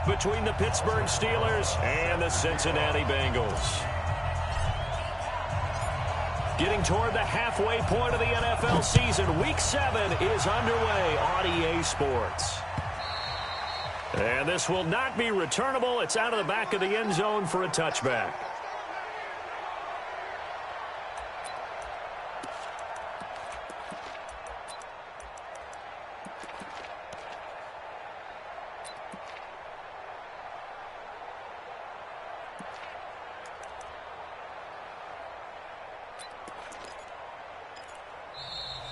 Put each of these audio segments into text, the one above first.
between the Pittsburgh Steelers and the Cincinnati Bengals. Getting toward the halfway point of the NFL season, Week 7 is underway on EA Sports. And this will not be returnable. It's out of the back of the end zone for a touchback.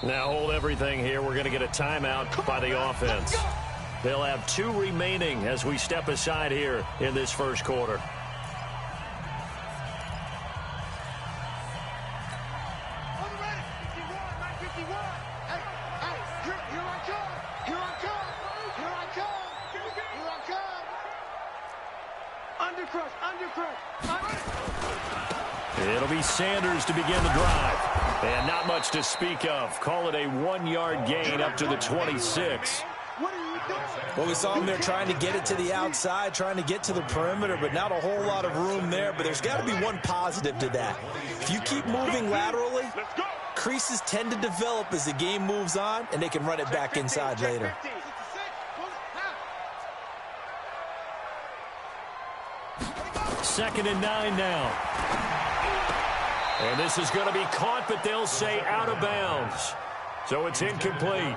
Now hold everything here. We're going to get a timeout by the offense. They'll have 2 remaining as we step aside here in this first quarter. It'll be Sanders to begin the drive. And not much to speak of. Call it a 1-yard gain up to the 26. Well, we saw him there trying to get it to the outside, trying to get to the perimeter, but not a whole lot of room there. But there's got to be one positive to that. If you keep moving laterally, creases tend to develop as the game moves on, and they can run it back inside later. Second and 9 now. And this is going to be caught, but they'll say out of bounds. So it's incomplete.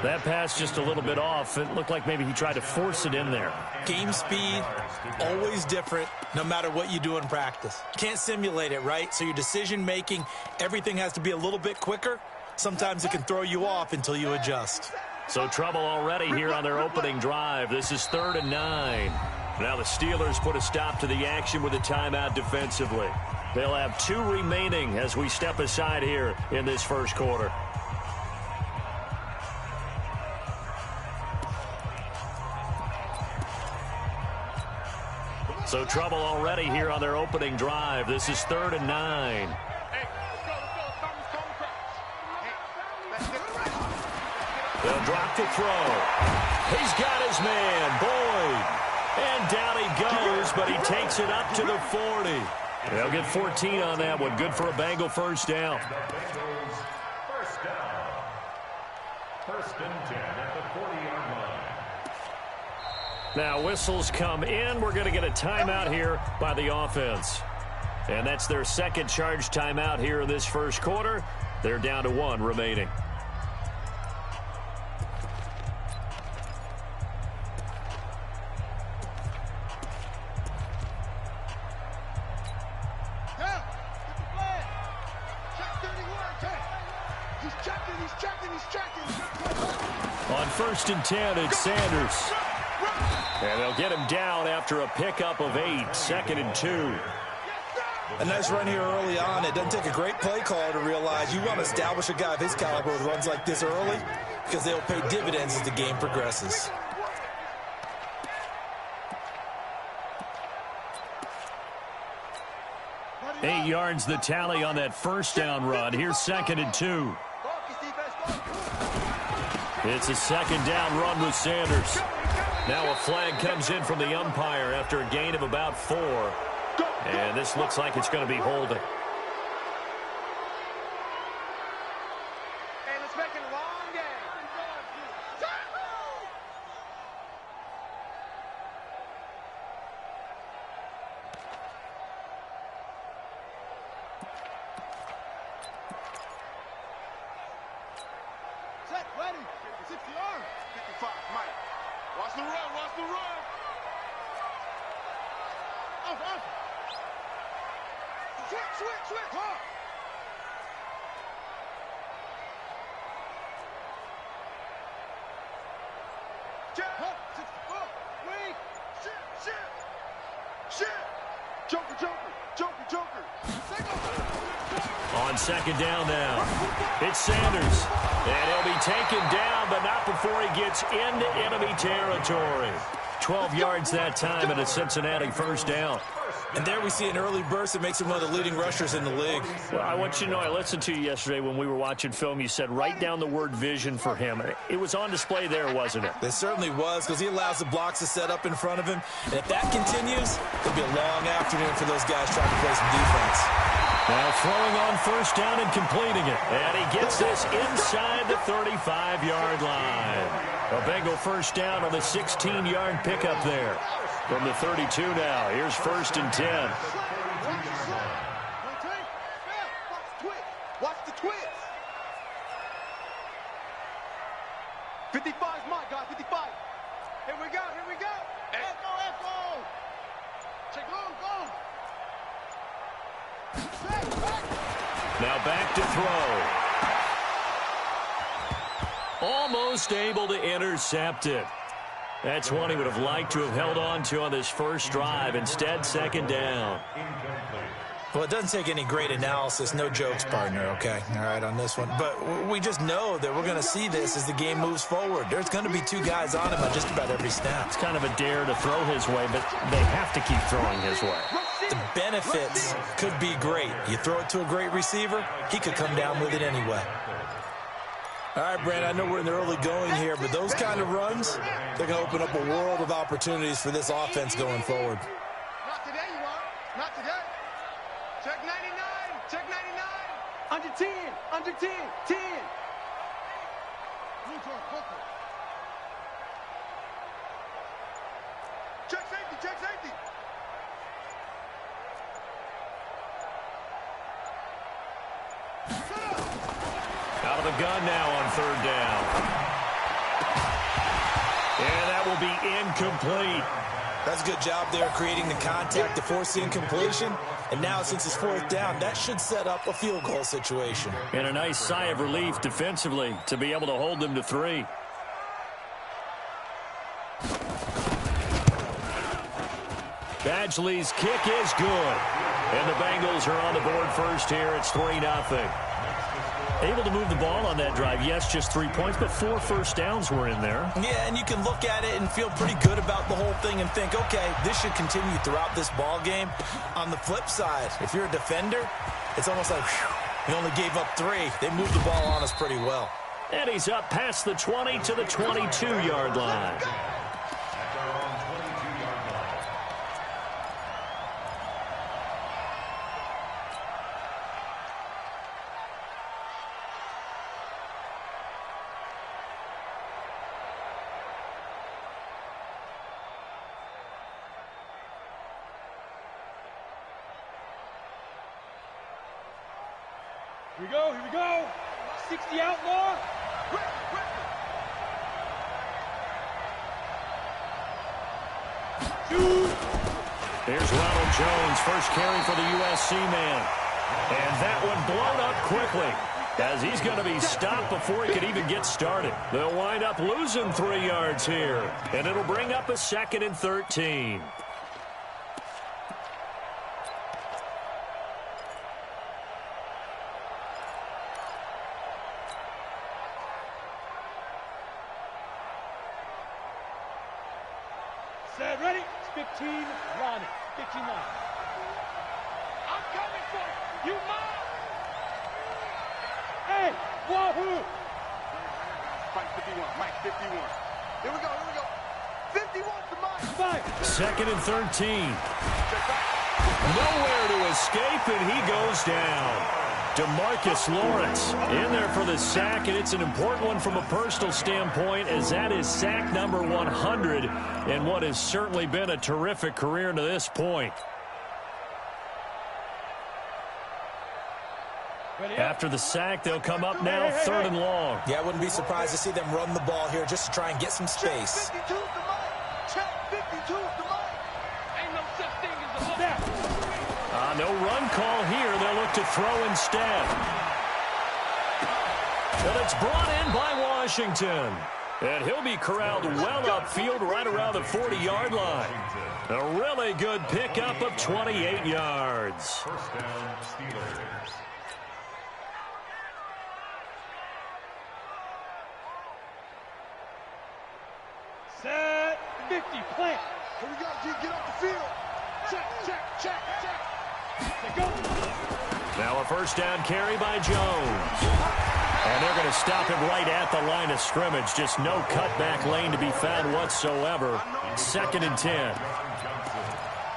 That pass just a little bit off. It looked like maybe he tried to force it in there. Game speed, always different, no matter what you do in practice. Can't simulate it, right? So your decision-making, everything has to be a little bit quicker. Sometimes it can throw you off until you adjust. So trouble already here on their opening drive. This is 3rd and 9. Now the Steelers put a stop to the action with a timeout defensively. They'll have 2 remaining as we step aside here in this first quarter. So trouble already here on their opening drive. This is 3rd and 9. They'll drop the throw. He's got his man, Boyd. And down he goes, but he takes it up to the 40. They'll get 14 on that one. Good for a Bengal first down. First and 10 at the 40-yard line. Now whistles come in. We're going to get a timeout here by the offense. And that's their second charge timeout here in this first quarter. They're down to 1 remaining. On 1st and 10, it's Sanders. And they'll get him down after a pickup of 8. 2nd and 2. A nice run here early on. It doesn't take a great play caller to realize you want to establish a guy of his caliber with runs like this early because they'll pay dividends as the game progresses. Eight yards the tally on that first down run. Here's 2nd and 2. It's a 2nd down run with Sanders. Now a flag comes in from the umpire after a gain of about 4. And this looks like it's going to be holding. On 2nd down now, it's Sanders. And he'll be taken down, but not before he gets into enemy territory. 12 yards that time and a Cincinnati first down. And there we see an early burst that makes him one of the leading rushers in the league. Well, I want you to know, I listened to you yesterday when we were watching film. You said write down the word vision for him. It was on display there, wasn't it? It certainly was, because he allows the blocks to set up in front of him. And if that continues, it'll be a long afternoon for those guys trying to play some defense. Now throwing on first down and completing it. And he gets this inside the 35-yard line. A Bengal first down on the 16-yard pickup there. From the 32 now, here's first and 10. Watch the twist. 55's mine, guys, 55. Here we go, here we go. Echo. Take go. Now back to throw. Almost able to intercept it. That's one he would have liked to have held on to on this first drive. Instead, second down. Well, it doesn't take any great analysis. No jokes, partner, okay? All right, on this one. But we just know that we're going to see this as the game moves forward. There's going to be two guys on him on just about every snap. It's kind of a dare to throw his way, but they have to keep throwing his way. The benefits could be great. You throw it to a great receiver, he could come down with it anyway. All right, Brandon, I know we're in the early going here, but those kind of runs, they're going to open up a world of opportunities for this offense going forward. Not today, you are. Not today. Check 99. Check 99. Under 10. Under 10. 10. Check safety. Check safety. Out of the gun now on third down. And that will be incomplete. That's a good job there creating the contact to force the incompletion. And now, since it's fourth down, that should set up a field goal situation. And a nice sigh of relief defensively to be able to hold them to 3. Badgley's kick is good. And the Bengals are on the board first here. It's 3-0. Able to move the ball on that drive. Yes, just 3 points, but 4 first downs were in there. Yeah, and you can look at it and feel pretty good about the whole thing and think, okay, this should continue throughout this ball game. On the flip side, if you're a defender, it's almost like, whew, we only gave up 3. They moved the ball on us pretty well. And he's up past the 20 to the 22-yard line. Here we go. 60 outlaw. Here's Ronald Jones, first carry for the USC man. And that one blown up quickly as he's going to be stopped before he could even get started. They'll wind up losing 3 yards here, and it'll bring up a 2nd and 13. Set, ready? It's 15, Ronnie. 59. I'm coming for you. You mine. Hey, wahoo. Mike 51, Mike 51. Here we go. 51 to Mike. 2nd and 13. Nowhere to escape, and he goes down. DeMarcus Lawrence in there for the sack, and it's an important one from a personal standpoint, as that is sack number 100 in what has certainly been a terrific career to this point. After the sack, they'll come up now 3rd and long. Yeah, I wouldn't be surprised to see them run the ball here just to try and get some space. Check 52 to Mike. Check 52 to Mike. Ain't no such thing as a snap. No run call here. They'll look to throw instead. And it's brought in by Washington. And he'll be corralled well upfield right around the 40-yard line. A really good pickup of 28 yards. First down, Steelers. Set 50, plant. Here we go, G, get off the field. Check. Now a first down carry by Jones. And they're going to stop him right at the line of scrimmage. Just no cutback lane to be found whatsoever. 2nd and 10.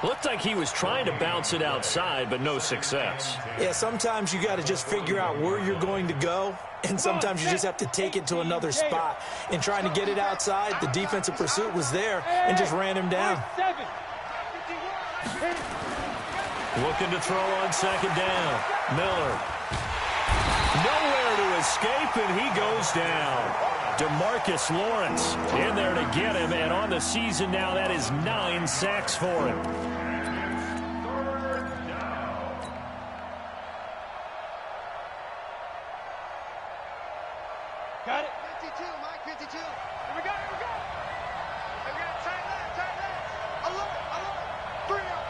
Looked like he was trying to bounce it outside, but no success. Yeah, sometimes you got to just figure out where you're going to go, and sometimes you just have to take it to another spot. In trying to get it outside, the defensive pursuit was there and just ran him down. Looking to throw on 2nd down. Miller. Nowhere to escape, and he goes down. DeMarcus Lawrence in there to get him, and on the season now, that is 9 sacks for him. Got it. 52, Mike, 52. Here we go, here we go. Hey, we got tight left. Alert. 3 out.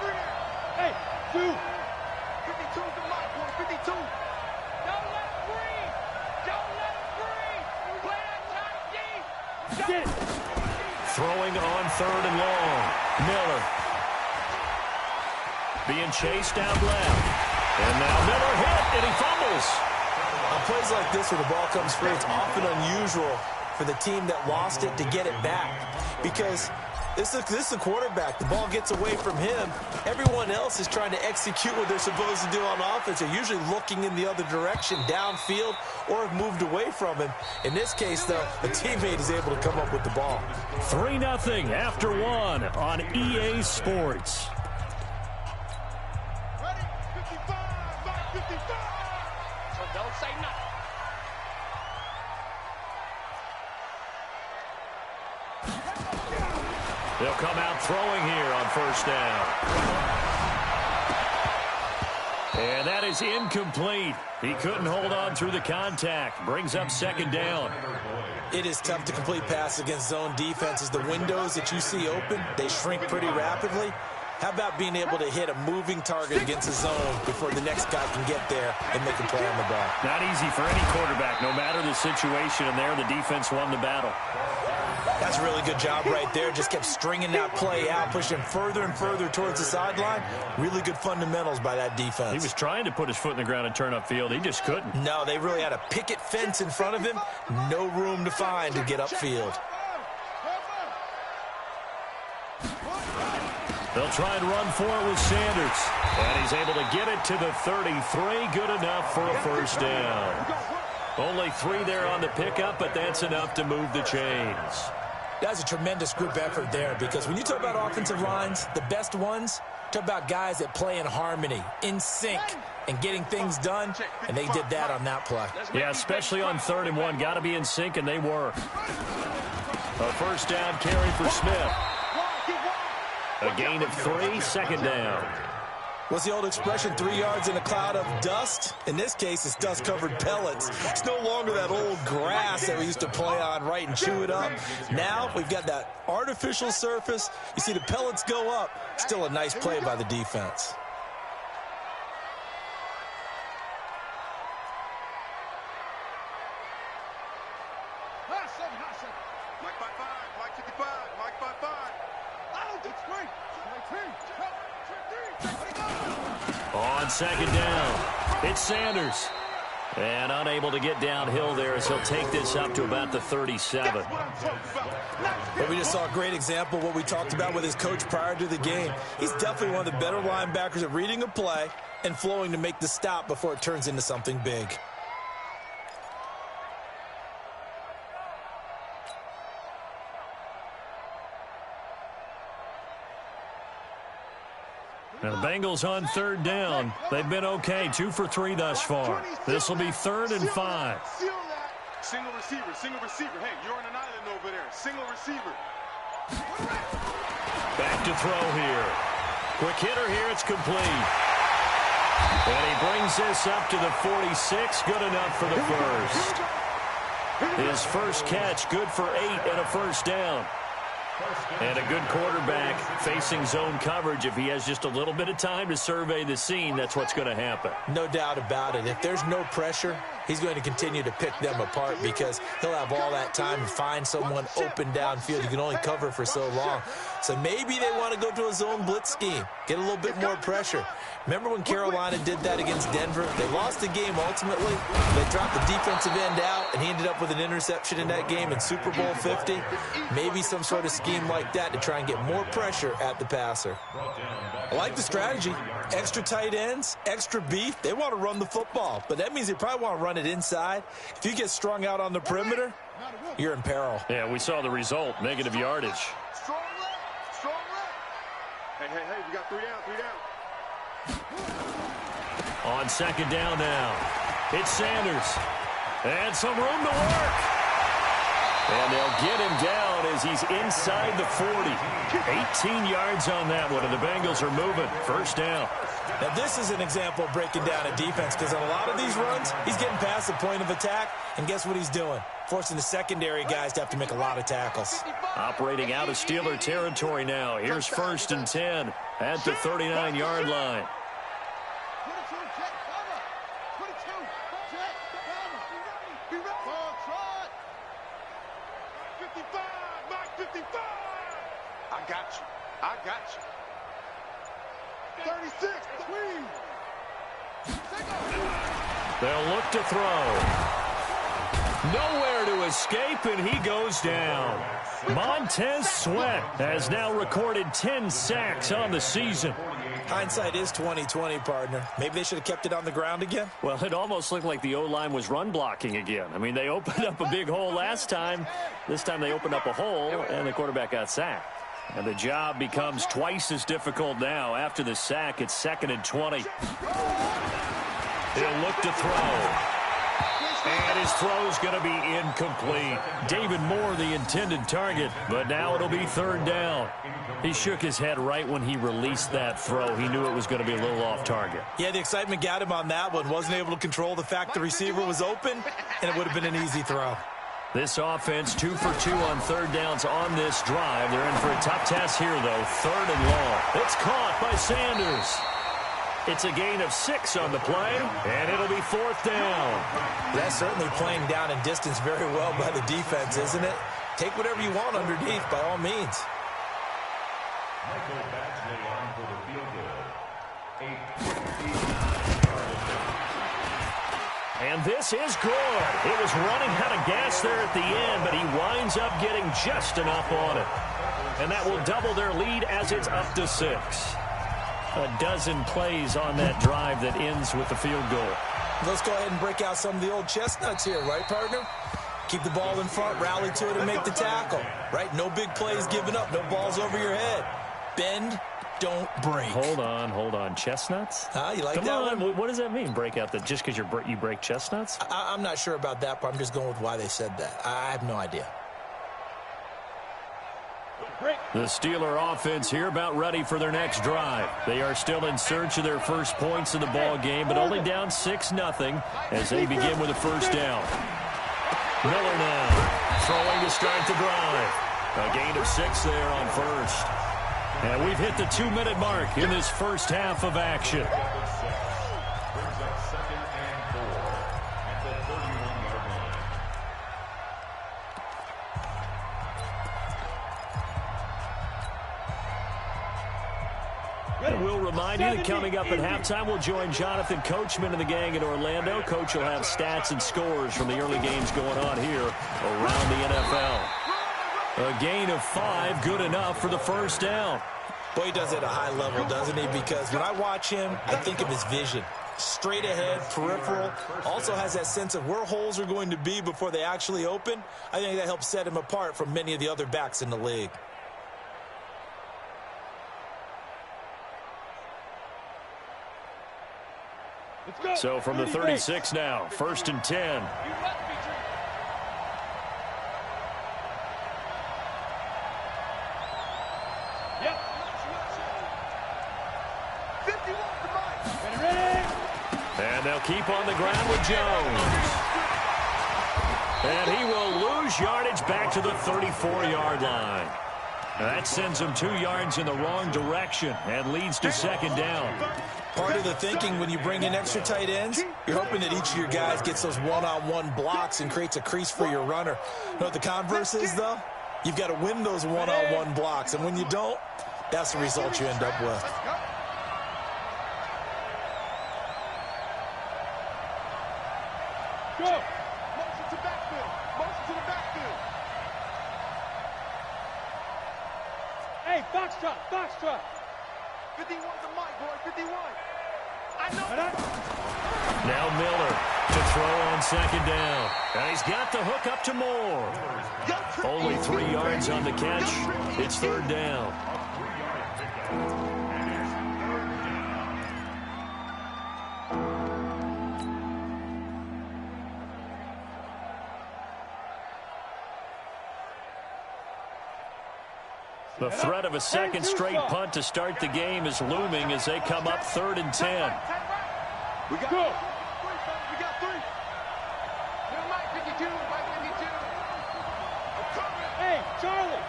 Hey, 2. 52 to Mike, 52. Don't let him breathe. Don't let him breathe. Play that tight deep. Get it. Throwing on 3rd and long. Miller. Being chased out left. And now Miller hit, and he fumbles. On plays like this where the ball comes free, it's often unusual for the team that lost it to get it back. Because this is the quarterback. The ball gets away from him. Everyone else is trying to execute what they're supposed to do on offense. They're usually looking in the other direction, downfield, or have moved away from him. In this case, though, a teammate is able to come up with the ball. 3-0 after 1 on EA Sports. Ready? 55, Mike, 55. So don't say nothing. They'll come out throwing here on 1st down. And that is incomplete. He couldn't hold on through the contact. Brings up 2nd down. It is tough to complete passes against zone defenses. The windows that you see open, they shrink pretty rapidly. How about being able to hit a moving target against a zone before the next guy can get there and make a play on the ball? Not easy for any quarterback, no matter the situation, and there the defense won the battle. That's a really good job right there. Just kept stringing that play out, pushing further and further towards the sideline. Really good fundamentals by that defense. He was trying to put his foot in the ground and turn upfield. He just couldn't. No, they really had a picket fence in front of him. No room to find to get upfield. They'll try and run for it with Sanders. And he's able to get it to the 33. Good enough for a 1st down. Only 3 there on the pickup, but that's enough to move the chains. That's a tremendous group effort there, because when you talk about offensive lines, the best ones, talk about guys that play in harmony, in sync, and getting things done, and they did that on that play. Yeah, especially on 3rd and 1. Got to be in sync, and they were. A 1st down carry for Smith. A gain of 3, 2nd down. What's the old expression, 3 yards in a cloud of dust? In this case, it's dust-covered pellets. It's no longer that old grass that we used to play on, right, and chew it up. Now we've got that artificial surface. You see the pellets go up. Still a nice play by the defense. Mike by 5, Mike 55, Mike by 5. Oh, it's great. On 2nd down, it's Sanders. And unable to get downhill there as he'll take this up to about the 37. But we just saw a great example of what we talked about with his coach prior to the game. He's definitely one of the better linebackers at reading a play and flowing to make the stop before it turns into something big. Now the Bengals on 3rd down. They've been okay, 2 for 3 thus far. This will be 3rd and 5. Single receiver. Hey, you're on an island over there. Single receiver. Back to throw here. Quick hitter here, it's complete. And he brings this up to the 46. Good enough for the first. His first catch, good for 8 and a 1st down. And a good quarterback facing zone coverage. If he has just a little bit of time to survey the scene, that's what's going to happen. No doubt about it. If there's no pressure, he's going to continue to pick them apart because he'll have all that time to find someone open downfield. You can only cover for so long. So maybe they want to go to a zone blitz scheme, get a little bit more pressure. Remember when Carolina did that against Denver? They lost the game ultimately. They dropped the defensive end out, and he ended up with an interception in that game in Super Bowl 50. Maybe some sort of scheme like that to try and get more pressure at the passer. I like the strategy. Extra tight ends, extra beef. They want to run the football, but that means they probably want to run it inside. If you get strung out on the perimeter, you're in peril. Yeah, we saw the result, negative yardage. Strong left, strong left. Hey, we got 3 down, 3 down. On second down now, it's Sanders. And some room to work. And they'll get him down as he's inside the 40. 18 yards on that one, and the Bengals are moving. First down. Now, this is an example of breaking down a defense because on a lot of these runs, he's getting past the point of attack, and guess what he's doing? Forcing the secondary guys to have to make a lot of tackles. Operating out of Steeler territory now. Here's first and 10 at the 39-yard line. 36, They'll look to throw. Nowhere to escape, and he goes down. Montez Sweat has now recorded 10 sacks on the season. Hindsight is 20/20, partner. Maybe they should have kept it on the ground again. Well, it almost looked like the O-line was run blocking again. I mean, they opened up a big hole last time. This time they opened up a hole, and the quarterback got sacked. And the job becomes twice as difficult now. After the sack, it's 2nd and 20. He'll look to throw. And his throw's going to be incomplete. David Moore, the intended target, but now it'll be 3rd down. He shook his head right when he released that throw. He knew it was going to be a little off target. Yeah, the excitement got him on that one. Wasn't able to control the fact the receiver was open, and it would have been an easy throw. This offense 2 for 2 on 3rd downs on this drive. They're in for a tough test here, though. 3rd and long. It's caught by Sanders. It's a gain of 6 on the play, and it'll be 4th down. That's certainly playing down in distance very well by the defense, isn't it? Take whatever you want underneath, by all means. Michael Badgley on for the field goal. 8. And this is good. It was running out of gas there at the end, but he winds up getting just enough on it. And that will double their lead as it's up to 6. A dozen plays on that drive that ends with the field goal. Let's go ahead and break out some of the old chestnuts here, right, partner? Keep the ball in front, rally to it, and make the tackle, right? No big plays given up, no balls over your head. Bend, don't break. Hold on. Chestnuts? You like Come that on. one? What does that mean, break out? That just because you break chestnuts? I'm not sure about that, but I'm just going with why they said that. I have no idea. The Steeler offense here about ready for their next drive. They are still in search of their first points in the ball game, but only down 6-0 as they begin with a first down. Miller now throwing to start the drive. A gain of 6 there on first. And we've hit the 2-minute mark in this first half of action. Brings up 2nd and 4 at the 31-yard line. And we'll remind you that coming up at halftime, we'll join Jonathan Coachman and the gang in Orlando. Coach will have stats and scores from the early games going on here around the NFL. A gain of 5, good enough for the first down. Boy, he does it at a high level, doesn't he? Because when I watch him, I think of his vision. Straight ahead, peripheral. Also has that sense of where holes are going to be before they actually open. I think that helps set him apart from many of the other backs in the league. So from the 36 now, 1st and 10. And they'll keep on the ground with Jones. And he will lose yardage back to the 34-yard line. That sends them 2 yards in the wrong direction and leads to second down. Part of the thinking when you bring in extra tight ends, you're hoping that each of your guys gets those one-on-one blocks and creates a crease for your runner. You know what the converse is, though? You've got to win those one-on-one blocks, and when you don't, that's the result you end up with. Go! Motion to backfield. Motion to the backfield. Hey, foxtrot, foxtrot. 51's the mic, boy, 51. I know that. Now Miller to throw on second down. And he's got the hook up to Moore. Only 3 yards on the catch. It's third down. The threat of a second straight punt to start the game is looming as they come up 3rd and 10. We got three. We got three. New mic 52, mic 52. I'm coming. Hey, Charlie.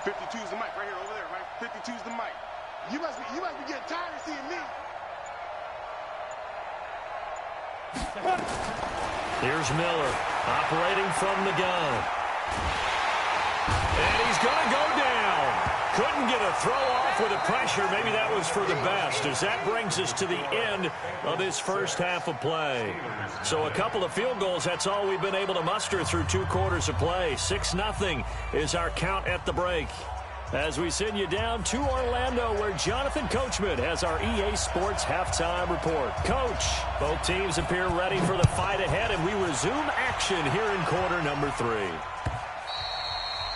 52's the mic right here over there, right? 52's the mic. You must be getting tired of seeing me. Here's Miller operating from the gun. And he's going to go down. Couldn't get a throw off with the pressure. Maybe that was for the best, as that brings us to the end of this first half of play. So a couple of field goals, that's all we've been able to muster through 2 quarters of play. 6-0 is our count at the break. As we send you down to Orlando, where Jonathan Coachman has our EA Sports halftime report. Coach, both teams appear ready for the fight ahead, and we resume action here in quarter number 3.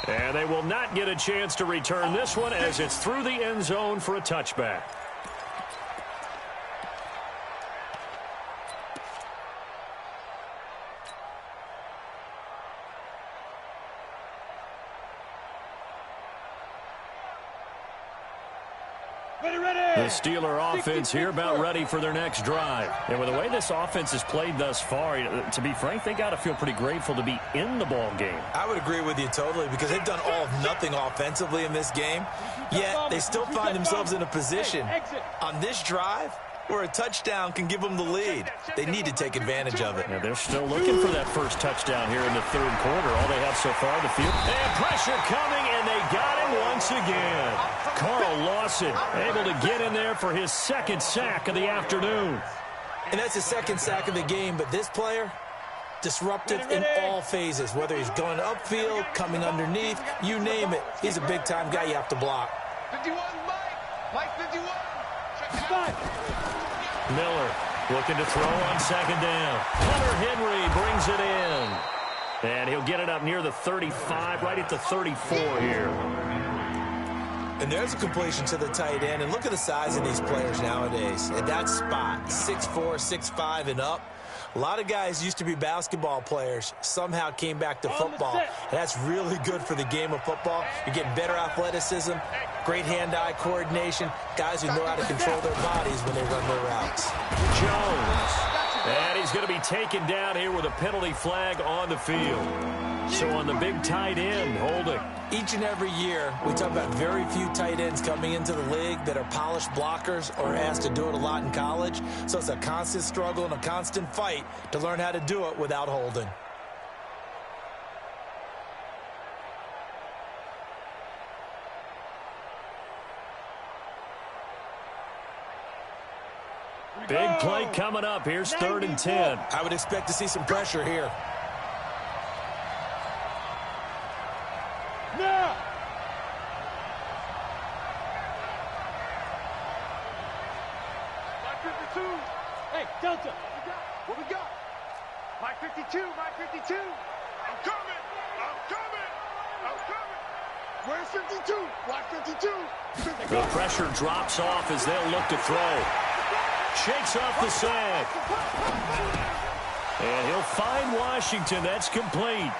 And they will not get a chance to return this one as it's through the end zone for a touchback. The Steeler offense here about ready for their next drive. And with the way this offense has played thus far, to be frank, they got to feel pretty grateful to be in the ball game. I would agree with you totally, because they've done all of nothing offensively in this game, yet they still find themselves in a position on this drive where a touchdown can give them the lead. They need to take advantage of it. Yeah, they're still looking for that first touchdown here in the 3rd quarter. All they have so far, the field. And pressure coming, and they got him once again. Carl Lawson able to get in there for his 2nd sack of the afternoon. And that's his 2nd sack of the game, but this player, disruptive in all phases, whether he's going upfield, coming underneath, you name it. He's a big-time guy you have to block. 51, Mike 51. Miller looking to throw on second down. Hunter Henry brings it in. And he'll get it up near the 35, right at the 34 here. And there's a completion to the tight end. And look at the size of these players nowadays. At that spot, 6'4", 6'5", and up. A lot of guys used to be basketball players, somehow came back to football. And that's really good for the game of football. You're getting better athleticism, great hand-eye coordination, guys who know how to control their bodies when they run their routes. Jones. And he's going to be taken down here with a penalty flag on the field. So on the big tight end, holding. Each and every year, we talk about very few tight ends coming into the league that are polished blockers or asked to do it a lot in college. So it's a constant struggle and a constant fight to learn how to do it without holding. Big play coming up. Here's 3rd and 10. I would expect to see some pressure here. Now. Mike 52. Hey, Delta. What we got? Mike 52. Mike 52. I'm coming. I'm coming. I'm coming. Where's 52? Watch 52. The pressure drops off as they'll look to throw. Shakes off the sack. And he'll find Washington. That's complete.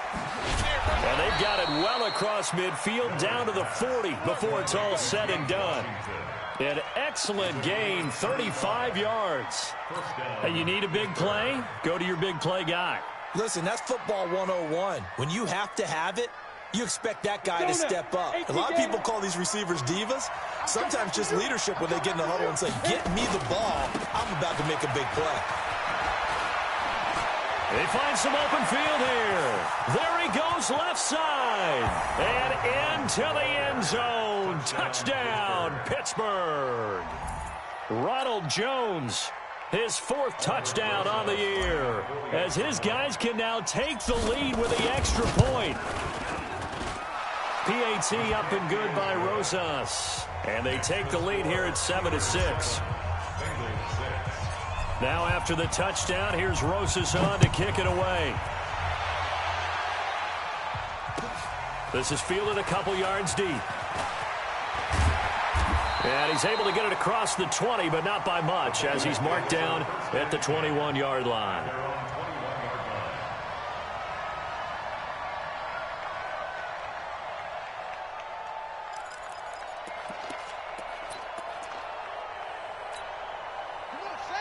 And they've got it well across midfield down to the 40 before it's all said and done. An excellent gain, 35 yards. Hey, you need a big play? Go to your big play guy. Listen, that's football 101. When you have to have it, You expect that guy to step up. A lot of people call these receivers divas. Sometimes just leadership when they get in the huddle and say, get me the ball. I'm about to make a big play. They find some open field here. There he goes left side. And into the end zone. Touchdown, Pittsburgh. Ronald Jones, his 4th touchdown on the year, as his guys can now take the lead with the extra point. PAT up and good by Rosas. And they take the lead here at 7-6. Now after the touchdown, here's Rosas on to kick it away. This is fielded a couple yards deep. And he's able to get it across the 20, but not by much, as he's marked down at the 21-yard line.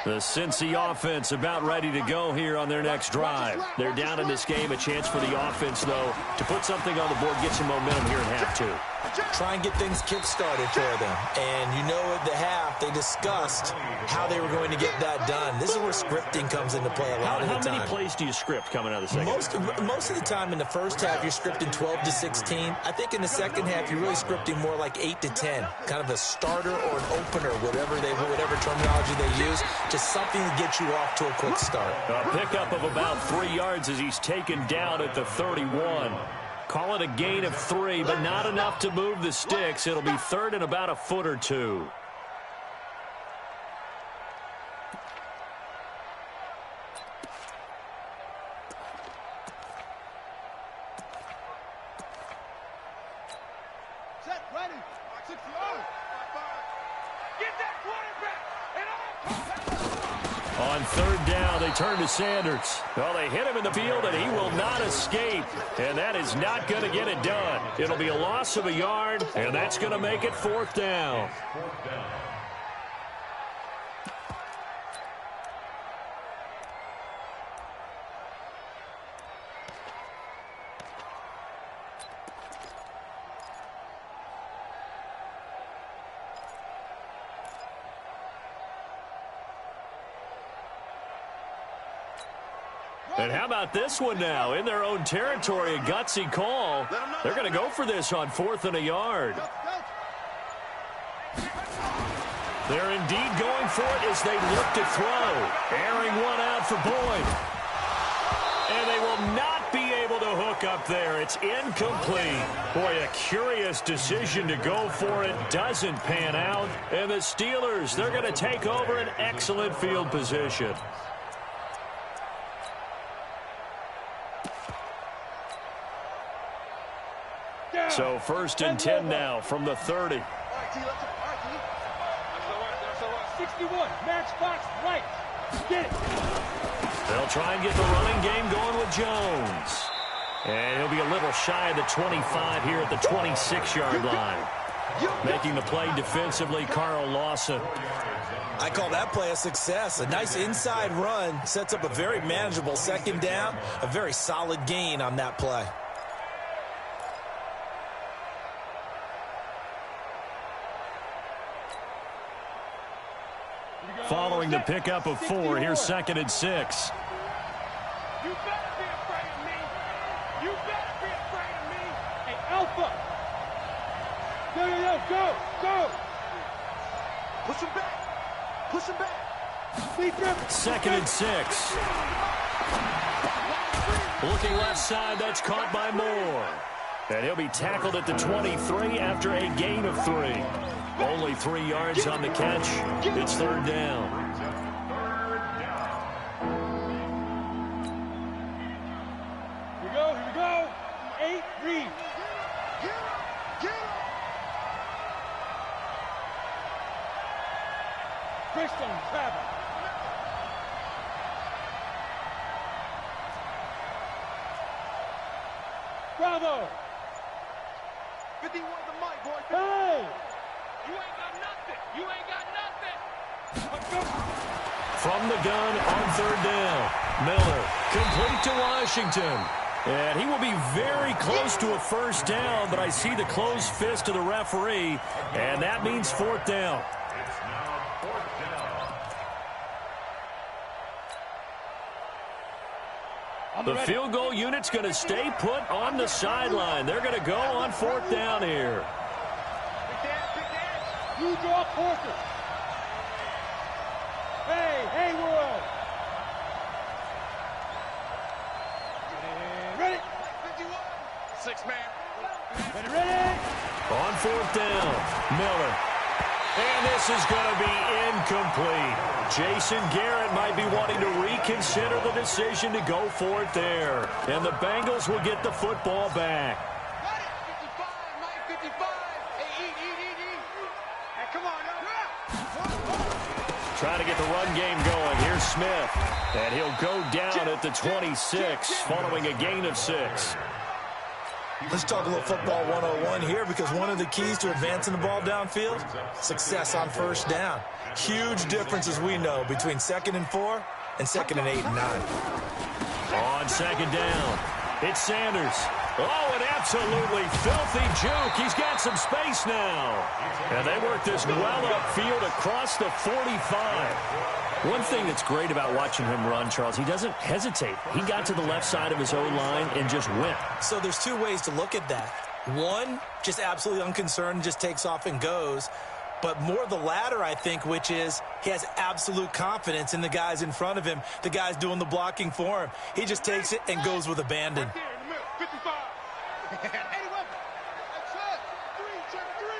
The Cincy offense about ready to go here on their next drive. They're down in this game. A chance for the offense, though, to put something on the board, get some momentum here in half 2. Try and get things kick-started for them. And you know at the half, they discussed how they were going to get that done. This is where scripting comes into play a lot of the time. How many plays do you script coming out of the second? Most of the time in the first half, you're scripting 12 to 16. I think in the second half, you're really scripting more like 8 to 10. Kind of a starter or an opener, whatever terminology they use. Just something to get you off to a quick start. A pickup of about 3 yards as he's taken down at the 31. Call it a gain of 3, but not enough to move the sticks. It'll be 3rd and about a foot or 2. Set, ready. 60. Get that quarterback. On 3rd down, they turn to Sanders. Well, they hit him in the field, and he will not escape. And that is not going to get it done. It'll be a loss of a yard, and that's going to make it 4th down. And how about this one now? In their own territory, a gutsy call. They're going to go for this on 4th and a yard. They're indeed going for it as they look to throw. Airing one out for Boyd. And they will not be able to hook up there. It's incomplete. Boy, a curious decision to go for it. Doesn't pan out. And the Steelers, they're going to take over an excellent field position. So 1st and 10 now from the 30. 61, match box right. Get it. They'll try and get the running game going with Jones. And he'll be a little shy of the 25 here at the 26-yard line. Making the play defensively, Carl Lawson. I call that play a success. A nice inside run sets up a very manageable 2nd down. A very solid gain on that play. Following the pickup of 4, here's 2nd and 6. You better be afraid of me. You better be afraid of me. Hey, Alpha. Go. Push him back. Sleeper. 2nd and 6. Looking left side, that's caught by Moore. And he'll be tackled at the 23 after a gain of 3. Only 3 yards on the catch. It's 3rd down. Here we go. 8 read. Get him. Christian Travis. Bravo. 51 the mic, boy. Hey. You ain't got nothing. From the gun on 3rd down. Miller complete to Washington. And he will be very close to a first down, but I see the closed fist of the referee, and that means fourth down. It's now fourth down. The field goal unit's going to stay put on the sideline. They're going to go on fourth down here. You draw Porter. Hey, Haywood. Ready? 51. 6-man. Ready? On fourth down, Miller. And this is going to be incomplete. Jason Garrett might be wanting to reconsider the decision to go for it there. And the Bengals will get the football back. 55, Mike, 55. Hey, eat. Hey, come on, Trying to get the run game going. Here's Smith. And he'll go down at the 26 following a gain of 6. Let's talk a little football 101 here, because one of the keys to advancing the ball downfield, success on first down. Huge difference, as we know, between 2nd and 4 and 2nd and 8 and 9. On second down, it's Sanders. Oh, an absolutely filthy juke. He's got some space now. And they work this well upfield across the 45. One thing that's great about watching him run, Charles, he doesn't hesitate. He got to the left side of his own line and just went. So there's two ways to look at that. One, just absolutely unconcerned, just takes off and goes. But more the latter, I think, which is he has absolute confidence in the guys in front of him, the guys doing the blocking for him. He just takes it and goes with abandon. Right there in the middle, 55. 81. That's it. 3, check 3.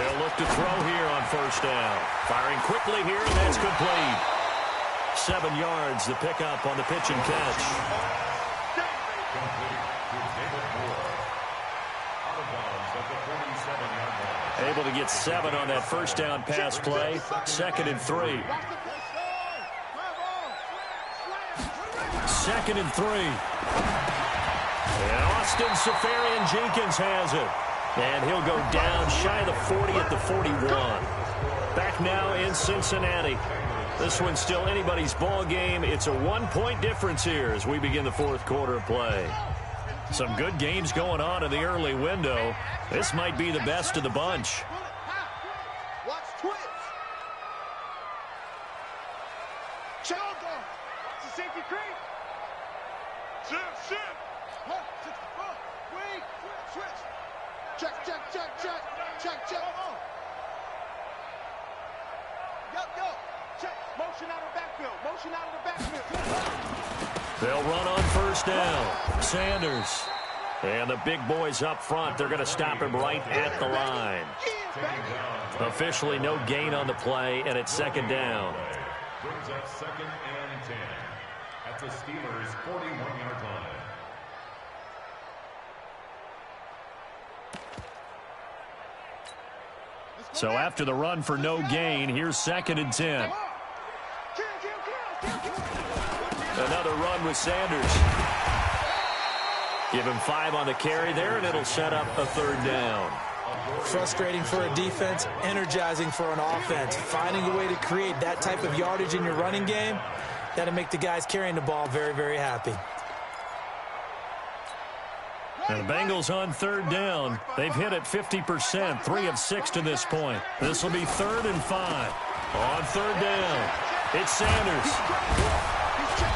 They'll look to throw here on first down. Firing quickly here, and that's complete. 7 yards, the pickup on the pitch and catch. Able to get 7 on that first down pass play. 2nd and 3. 2nd and 3. And Austin Safarian-Jenkins has it. And he'll go down shy of the 40 at the 41. Back now in Cincinnati. This one's still anybody's ball game. It's a 1-point difference here as we begin the fourth quarter of play. Some good games going on in the early window. This might be the best of the bunch. Watch twitch. Check. It's a safety creep. Shit. Wait. Switch. Check. Yo. Check. Motion out of the backfield. They'll run on first down. Sanders. And the big boys up front, they're going to stop him right at the line. Officially no gain on the play, and it's 2nd down. Brings up 2nd and 10 at the Steelers' 41-yard line. So after the run for no gain, here's 2nd and 10. Another run with Sanders. Give him 5 on the carry there, and it'll set up a 3rd down. Frustrating for a defense, energizing for an offense. Finding a way to create that type of yardage in your running game, that'll make the guys carrying the ball very, very happy. And the Bengals on 3rd down. They've hit it 50%, 3 of 6 to this point. This will be 3rd and 5. On 3rd down, it's Sanders.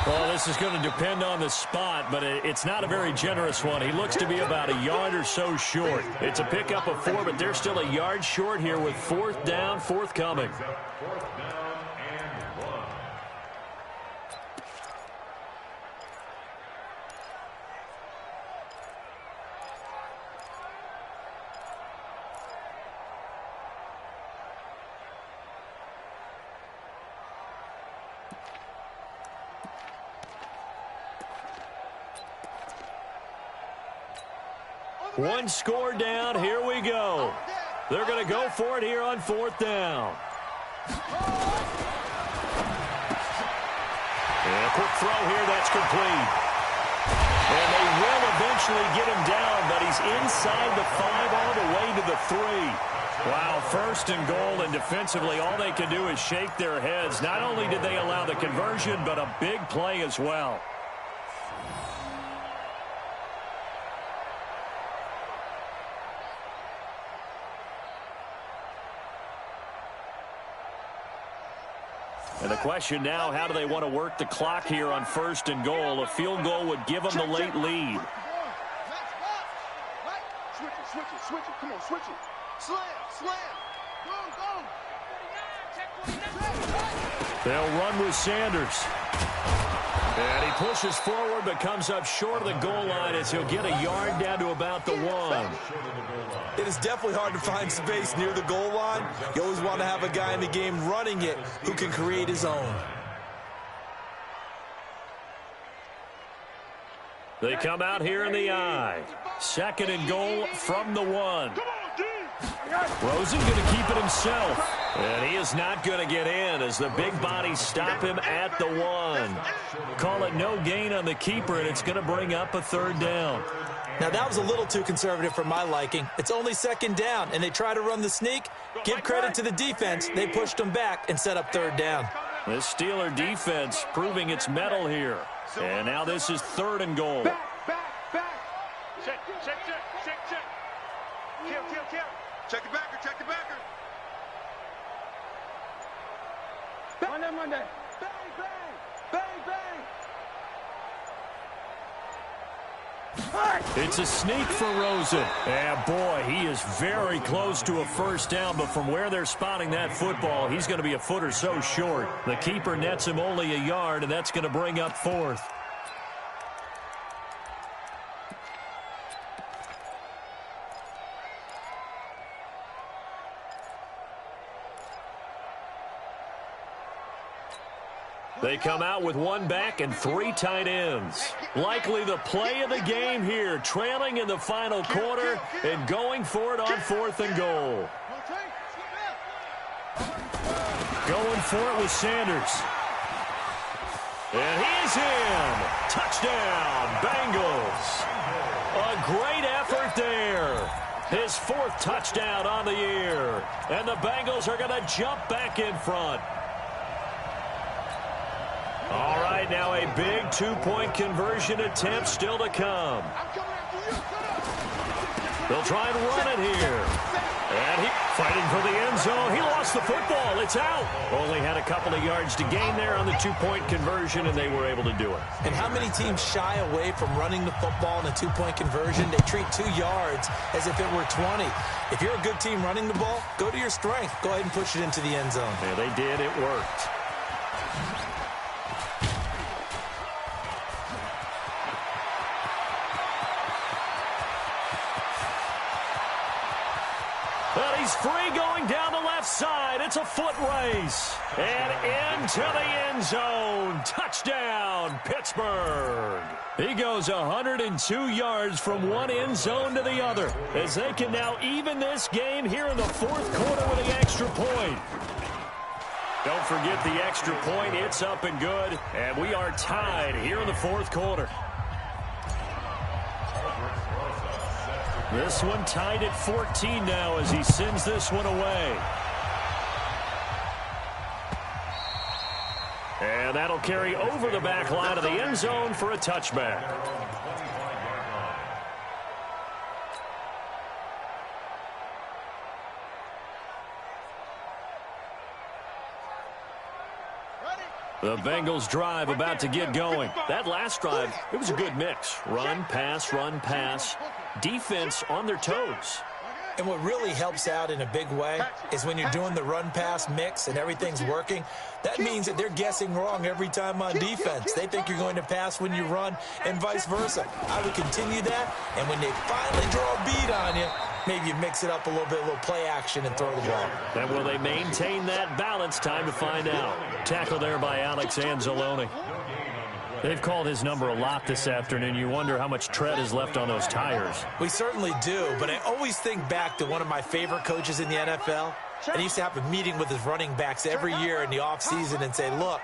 Well, this is going to depend on the spot, but it's not a very generous one. He looks to be about a yard or so short. It's a pickup of 4, but they're still a yard short here with 4th down forthcoming. 4th down and 1. One score down. Here we go. They're going to go for it here on 4th down. And a quick throw here. That's complete. And they will eventually get him down, but he's inside the 5 all the way to the 3. Wow, 1st and goal, and defensively all they can do is shake their heads. Not only did they allow the conversion, but a big play as well. And the question now, how do they want to work the clock here on 1st and goal? A field goal would give them the late lead. Switch it. Come on, switch it. Slam. Go. They'll run with Sanders. And he pushes forward but comes up short of the goal line as he'll get a yard down to about the 1. It is definitely hard to find space near the goal line. You always want to have a guy in the game running it who can create his own. They come out here in the I. 2nd and goal from the 1. Rosen going to keep it himself. And he is not going to get in as the big bodies stop him at the 1. Call it no gain on the keeper, and it's going to bring up a 3rd down. Now, that was a little too conservative for my liking. It's only 2nd down, and they try to run the sneak. Give credit to the defense. They pushed them back and set up 3rd down. This Steeler defense proving its mettle here. And now this is 3rd and goal. Back. Check. Kill. Check the backer. Monday. Bang. It's a sneak for Rosen. And boy, he is very close to a 1st down, but from where they're spotting that football, he's going to be a foot or so short. The keeper nets him only a yard, and that's going to bring up 4th. They come out with 1 back and 3 tight ends. Likely the play of the game here, trailing in the final quarter and going for it on 4th and goal. Going for it with Sanders. And he's in. Touchdown, Bengals. A great effort there. His 4th touchdown on the year. And the Bengals are going to jump back in front. All right, now a big 2-point conversion attempt still to come. They'll try and run it here. And he fighting for the end zone. He lost the football. It's out. Only had a couple of yards to gain there on the 2-point conversion, and they were able to do it. And how many teams shy away from running the football in a 2-point conversion? They treat 2 yards as if it were 20. If you're a good team running the ball, go to your strength. Go ahead and push it into the end zone. Yeah, they did. It worked. But he's free going down the left side. It's a foot race. And into the end zone. Touchdown, Pittsburgh. He goes 102 yards from one end zone to the other as they can now even this game here in the 4th quarter with the extra point. Don't forget the extra point. It's up and good. And we are tied here in the 4th quarter. This one tied at 14 now as he sends this one away. And that'll carry over the back line of the end zone for a touchback. The Bengals drive about to get going. That last drive, it was a good mix. Run, pass. Defense on their toes. And what really helps out in a big way is when you're doing the run-pass mix and everything's working, that means that they're guessing wrong every time on defense. They think you're going to pass when you run and vice versa. I would continue that, and when they finally draw a beat on you, maybe you mix it up a little bit, a little play action and throw the ball. And will they maintain that balance? Time to find out. Tackle there by Alex Anzalone. They've called his number a lot this afternoon. You wonder how much tread is left on those tires. We certainly do, but I always think back to one of my favorite coaches in the NFL. And he used to have a meeting with his running backs every year in the offseason and say, look,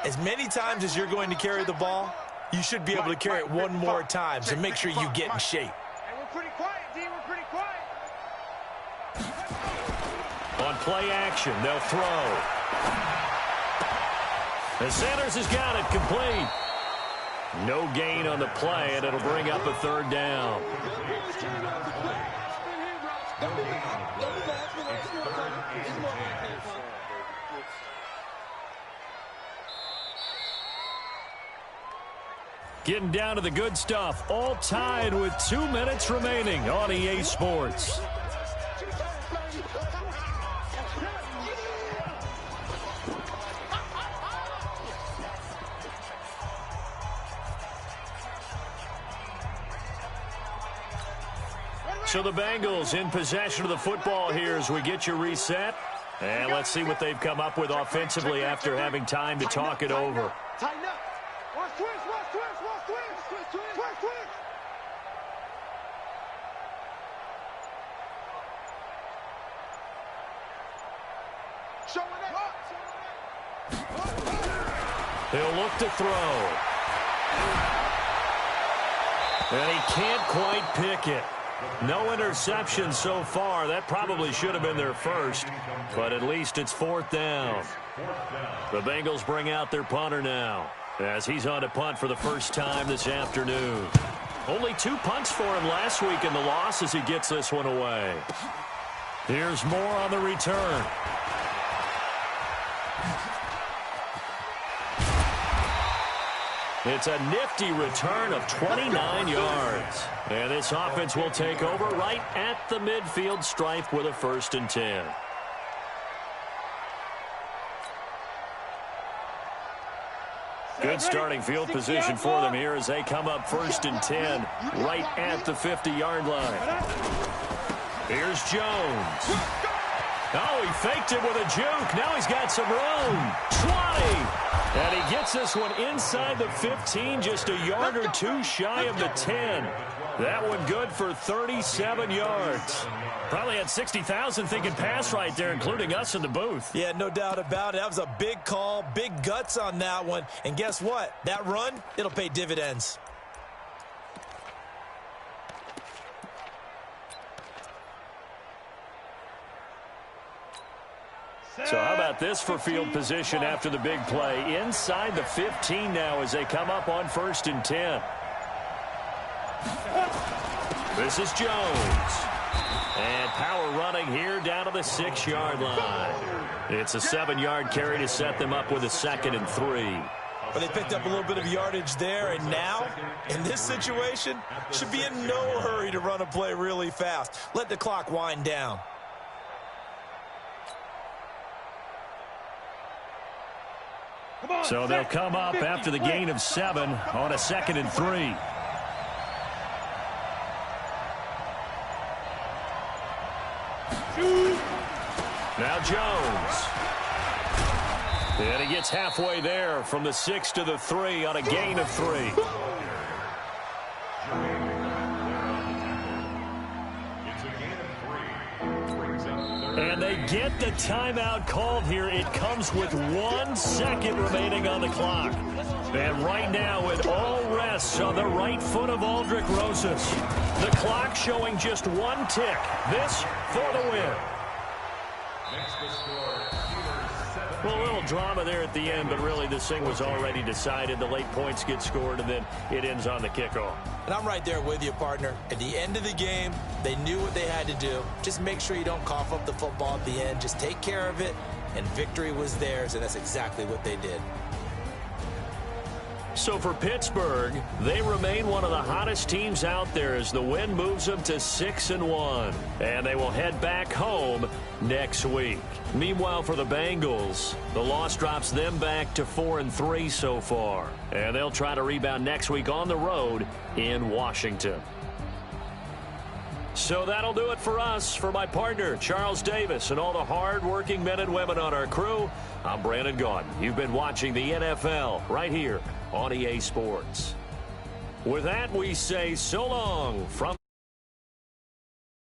as many times as you're going to carry the ball, you should be able to carry it one more time, so make sure you get in shape. And we're pretty quiet, D. We're pretty quiet. On play action, they'll throw. And Sanders has got it complete. No gain on the play, and it'll bring up a 3rd down. Getting down to the good stuff, all tied with 2 minutes remaining on EA Sports. So the Bengals in possession of the football here as we get you reset. And let's see what they've come up with offensively after having time to talk it over. Tighten up. Watch twist, watch twist, watch twist, twist, twist, twist, twist. Showing it. He'll look to throw. And he can't quite pick it. No interception so far. That probably should have been their first, but at least it's 4th down. The Bengals bring out their punter now as he's on to punt for the first time this afternoon. Only 2 punts for him last week in the loss as he gets this one away. Here's more on the return. It's a nifty return of 29 yards. And this offense will take over right at the midfield stripe with a 1st and 10. Good starting field position for them here as they come up 1st and 10 right at the 50-yard line. Here's Jones. Oh, he faked it with a juke. Now he's got some room. 20. And he gets this one inside the 15, just a yard or 2 shy of the 10. That one good for 37 yards. Probably had 60,000 thinking pass right there, including us in the booth. Yeah, no doubt about it. That was a big call, big guts on that one. And guess what? That run, it'll pay dividends. So how about this for field position after the big play? Inside the 15 now as they come up on 1st and 10. This is Jones. And power running here down to the 6-yard line. It's a 7-yard carry to set them up with a 2nd and 3. But they picked up a little bit of yardage there, and now, in this situation, should be in no hurry to run a play really fast. Let the clock wind down. So they'll come up after the gain of 7 on a 2nd and 3. Now Jones. And he gets halfway there from the 6 to the 3 on a gain of 3. And they get the timeout called here. It comes with 1 second remaining on the clock. And right now it all rests on the right foot of Aldrick Rosas. The clock showing just 1 tick. This for the win. Well, a little drama there at the end, but really this thing was already decided. The late points get scored, and then it ends on the kickoff. And I'm right there with you, partner. At the end of the game, they knew what they had to do. Just make sure you don't cough up the football at the end. Just take care of it, and victory was theirs, and that's exactly what they did. So for Pittsburgh, they remain one of the hottest teams out there as the win moves them to 6-1. And they will head back home next week. Meanwhile, for the Bengals, the loss drops them back to 4-3 so far. And they'll try to rebound next week on the road in Washington. So that'll do it for us. For my partner, Charles Davis, and all the hard-working men and women on our crew, I'm Brandon Gaudin. You've been watching the NFL right here on EA Sports. With that, we say so long from